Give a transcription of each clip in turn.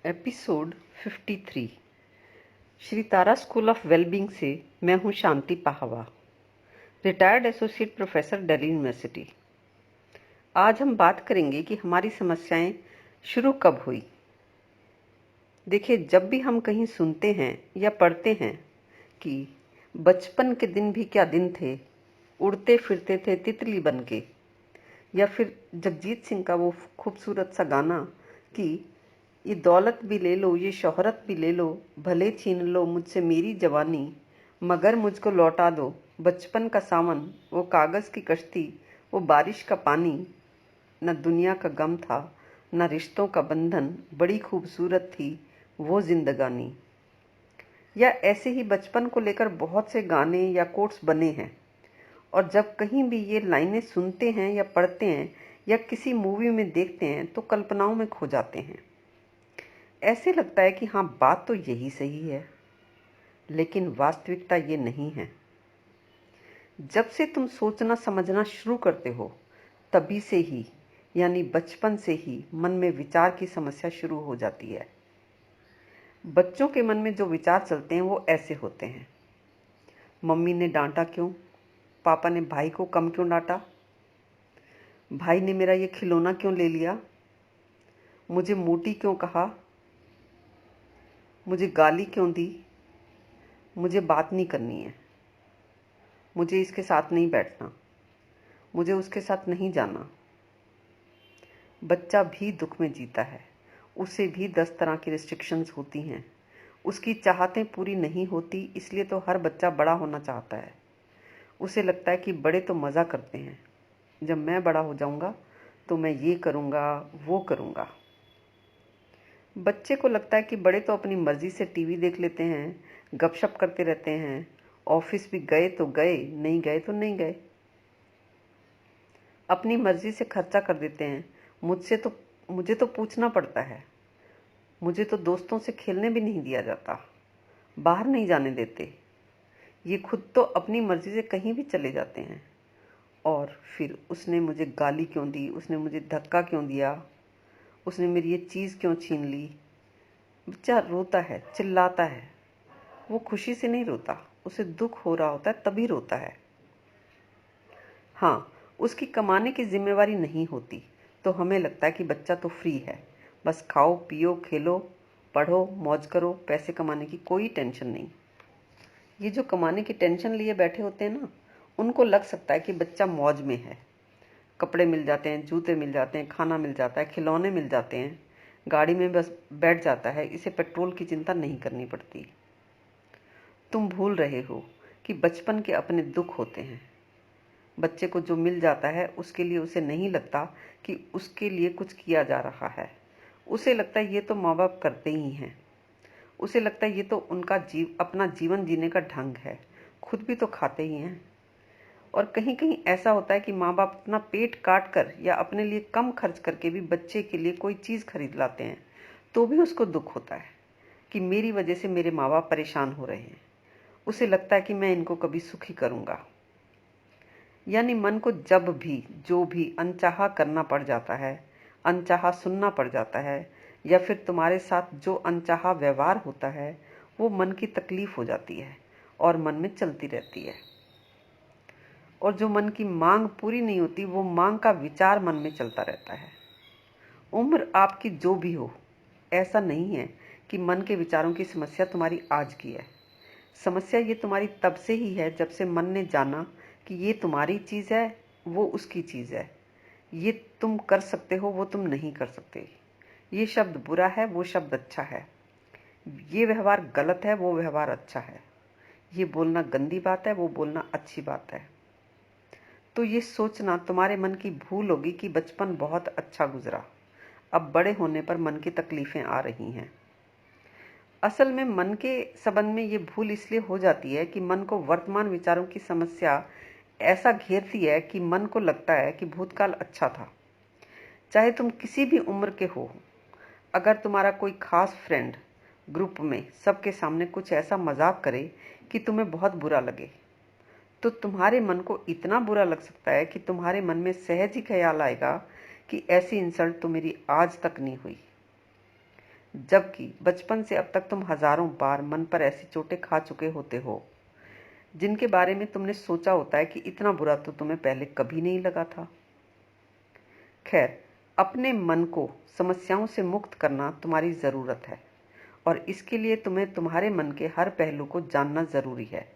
Episode 53। Shri Tara school of wellbeing से मैं हूं Shanti Pahwa, retired associate professor Delhi university. आज हम बात करेंगे कि हमारी समस्याएं शुरू कब हुई। देखिए, जब भी हम कहीं सुनते हैं या पढ़ते हैं कि बचपन के दिन भी क्या दिन थे, उड़ते फिरते थे तितली बन के, या फिर जगजीत सिंह का वो खूबसूरत सा गाना कि ये दौलत भी ले लो, ये शोहरत भी ले लो, भले छीन लो मुझसे मेरी जवानी, मगर मुझको लौटा दो बचपन का सावन, वो कागज़ की कश्ती, वो बारिश का पानी। न दुनिया का गम था, न रिश्तों का बंधन, बड़ी खूबसूरत थी वो जिंदगानी। या ऐसे ही बचपन को लेकर बहुत से गाने या कोट्स बने हैं, और जब कहीं भी ये लाइनें सुनते हैं या पढ़ते हैं या किसी मूवी में देखते हैं तो कल्पनाओं में खो जाते हैं। ऐसे लगता है कि हाँ, बात तो यही सही है, लेकिन वास्तविकता ये नहीं है। जब से तुम सोचना समझना शुरू करते हो, तभी से ही, यानी बचपन से ही मन में विचार की समस्या शुरू हो जाती है। बच्चों के मन में जो विचार चलते हैं वो ऐसे होते हैं: मम्मी ने डांटा क्यों, पापा ने भाई को कम क्यों डांटा, भाई ने मेरा ये खिलौना क्यों ले लिया, मुझे मोटी क्यों कहा, मुझे गाली क्यों दी, मुझे बात नहीं करनी है, मुझे इसके साथ नहीं बैठना, मुझे उसके साथ नहीं जाना। बच्चा भी दुख में जीता है, उसे भी 10 तरह की रिस्ट्रिक्शंस होती हैं, उसकी चाहतें पूरी नहीं होती, इसलिए तो हर बच्चा बड़ा होना चाहता है। उसे लगता है कि बड़े तो मज़ा करते हैं, जब मैं बड़ा हो जाऊंगा तो मैं ये करूंगा वो करूंगा। बच्चे को लगता है कि बड़े तो अपनी मर्जी से टीवी देख लेते हैं, गपशप करते रहते हैं, ऑफिस भी गए तो गए, नहीं गए तो नहीं गए, अपनी मर्जी से खर्चा कर देते हैं। मुझे तो पूछना पड़ता है, मुझे तो दोस्तों से खेलने भी नहीं दिया जाता, बाहर नहीं जाने देते। ये खुद तो अपनी मर्जी से कहीं भी चले जाते हैं, और फिर उसने मुझे गाली क्यों दी, उसने मुझे धक्का क्यों दिया, उसने मेरी ये चीज़ क्यों छीन ली। बच्चा रोता है, चिल्लाता है। वो खुशी से नहीं रोता, उसे दुख हो रहा होता है तभी रोता है। हाँ, उसकी कमाने की जिम्मेवारी नहीं होती तो हमें लगता है कि बच्चा तो फ्री है, बस खाओ पियो खेलो पढ़ो मौज करो, पैसे कमाने की कोई टेंशन नहीं। ये जो कमाने की टेंशन लिए बैठे होते हैं ना, उनको लग सकता है कि बच्चा मौज में है। कपड़े मिल जाते हैं, जूते मिल जाते हैं, खाना मिल जाता है, खिलौने मिल जाते हैं, गाड़ी में बस बैठ जाता है, इसे पेट्रोल की चिंता नहीं करनी पड़ती। तुम भूल रहे हो कि बचपन के अपने दुख होते हैं। बच्चे को जो मिल जाता है उसके लिए उसे नहीं लगता कि उसके लिए कुछ किया जा रहा है। उसे लगता है ये तो माँ बाप करते ही हैं। उसे लगता है ये तो उनका अपना जीवन जीने का ढंग है, खुद भी तो खाते ही हैं। और कहीं कहीं ऐसा होता है कि माँ बाप अपना पेट काट कर या अपने लिए कम खर्च करके भी बच्चे के लिए कोई चीज़ खरीद लाते हैं, तो भी उसको दुख होता है कि मेरी वजह से मेरे माँ बाप परेशान हो रहे हैं। उसे लगता है कि मैं इनको कभी सुखी करूँगा। यानी मन को जब भी जो भी अनचाहा करना पड़ जाता है, अनचाहा सुनना पड़ जाता है, या फिर तुम्हारे साथ जो अनचाहा व्यवहार होता है, वो मन की तकलीफ हो जाती है और मन में चलती रहती है। और जो मन की मांग पूरी नहीं होती, वो मांग का विचार मन में चलता रहता है। उम्र आपकी जो भी हो, ऐसा नहीं है कि मन के विचारों की समस्या तुम्हारी आज की है। समस्या ये तुम्हारी तब से ही है जब से मन ने जाना कि ये तुम्हारी चीज़ है, वो उसकी चीज़ है। ये तुम कर सकते हो, वो तुम नहीं कर सकते। ये शब्द बुरा है, वो शब्द अच्छा है। ये व्यवहार गलत है, वो व्यवहार अच्छा है। ये बोलना गंदी बात है, वो बोलना अच्छी बात है। तो ये सोचना तुम्हारे मन की भूल होगी कि बचपन बहुत अच्छा गुजरा, अब बड़े होने पर मन की तकलीफें आ रही हैं। असल में मन के संबंध में ये भूल इसलिए हो जाती है कि मन को वर्तमान विचारों की समस्या ऐसा घेरती है कि मन को लगता है कि भूतकाल अच्छा था। चाहे तुम किसी भी उम्र के हो, अगर तुम्हारा कोई खास फ्रेंड ग्रुप में सबके सामने कुछ ऐसा मजाक करे कि तुम्हें बहुत बुरा लगे, तो तुम्हारे मन को इतना बुरा लग सकता है कि तुम्हारे मन में सहज ही ख्याल आएगा कि ऐसी इंसल्ट तो मेरी आज तक नहीं हुई। जबकि बचपन से अब तक तुम हजारों बार मन पर ऐसी चोटें खा चुके होते हो जिनके बारे में तुमने सोचा होता है कि इतना बुरा तो तुम्हें पहले कभी नहीं लगा था। खैर, अपने मन को समस्याओं से मुक्त करना तुम्हारी ज़रूरत है और इसके लिए तुम्हें तुम्हारे मन के हर पहलू को जानना ज़रूरी है।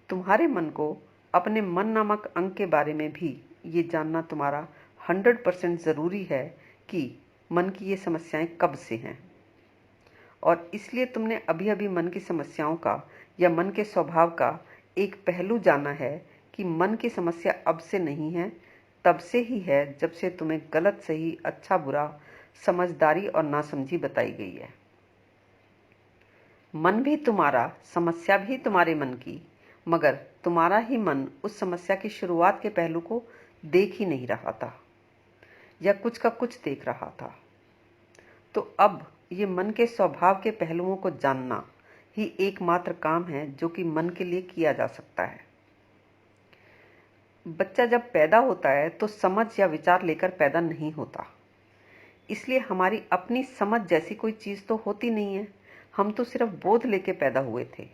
तुम्हारे मन को अपने मन नामक अंग के बारे में भी ये जानना तुम्हारा 100% ज़रूरी है कि मन की ये समस्याएं कब से हैं। और इसलिए तुमने अभी अभी मन की समस्याओं का या मन के स्वभाव का एक पहलू जाना है कि मन की समस्या अब से नहीं है, तब से ही है जब से तुम्हें गलत सही, अच्छा बुरा, समझदारी और नासमझी बताई गई है। मन भी तुम्हारा, समस्या भी तुम्हारे मन की, मगर तुम्हारा ही मन उस समस्या की शुरुआत के पहलू को देख ही नहीं रहा था या कुछ का कुछ देख रहा था। तो अब ये मन के स्वभाव के पहलुओं को जानना ही एकमात्र काम है जो कि मन के लिए किया जा सकता है। बच्चा जब पैदा होता है तो समझ या विचार लेकर पैदा नहीं होता, इसलिए हमारी अपनी समझ जैसी कोई चीज़ तो होती नहीं है। हम तो सिर्फ बोध लेके पैदा हुए थे।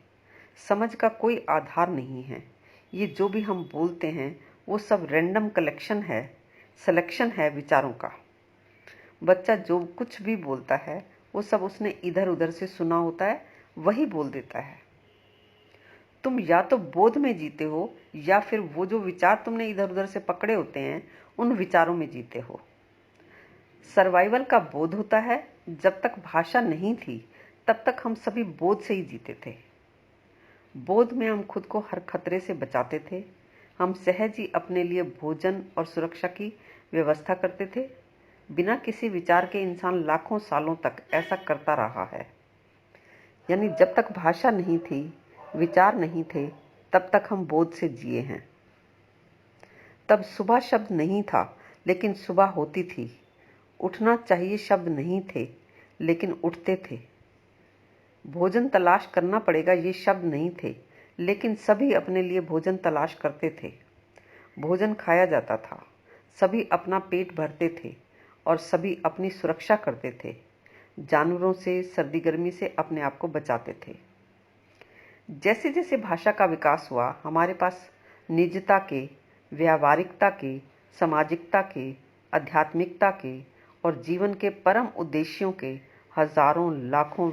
समझ का कोई आधार नहीं है। ये जो भी हम बोलते हैं वो सब रैंडम सिलेक्शन है विचारों का। बच्चा जो कुछ भी बोलता है वो सब उसने इधर उधर से सुना होता है, वही बोल देता है। तुम या तो बोध में जीते हो या फिर वो जो विचार तुमने इधर उधर से पकड़े होते हैं उन विचारों में जीते हो। सर्वाइवल का बोध होता है। जब तक भाषा नहीं थी तब तक हम सभी बोध से ही जीते थे। बोध में हम खुद को हर खतरे से बचाते थे। हम सहज ही अपने लिए भोजन और सुरक्षा की व्यवस्था करते थे। बिना किसी विचार के इंसान लाखों सालों तक ऐसा करता रहा है। यानी जब तक भाषा नहीं थी, विचार नहीं थे, तब तक हम बोध से जिए हैं। तब सुबह शब्द नहीं था, लेकिन सुबह होती थी। उठना चाहिए शब्द नहीं थे, लेकिन उठते थे। भोजन तलाश करना पड़ेगा ये शब्द नहीं थे, लेकिन सभी अपने लिए भोजन तलाश करते थे। भोजन खाया जाता था, सभी अपना पेट भरते थे और सभी अपनी सुरक्षा करते थे। जानवरों से, सर्दी गर्मी से अपने आप को बचाते थे। जैसे जैसे भाषा का विकास हुआ, हमारे पास निजता के, व्यावहारिकता के, सामाजिकता के, आध्यात्मिकता के और जीवन के परम उद्देश्यों के हजारों लाखों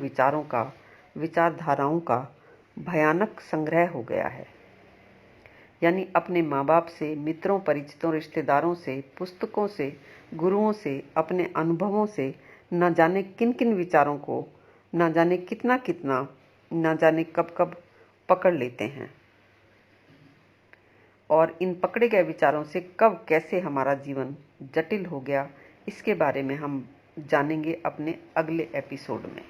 विचारधाराओं का भयानक संग्रह हो गया है। यानी अपने माँ बाप से, मित्रों, परिचितों, रिश्तेदारों से, पुस्तकों से, गुरुओं से, अपने अनुभवों से न जाने किन किन विचारों को, न जाने कितना कितना, न जाने कब कब पकड़ लेते हैं। और इन पकड़े गए विचारों से कब कैसे हमारा जीवन जटिल हो गया, इसके बारे में हम जानेंगे अपने अगले एपिसोड में।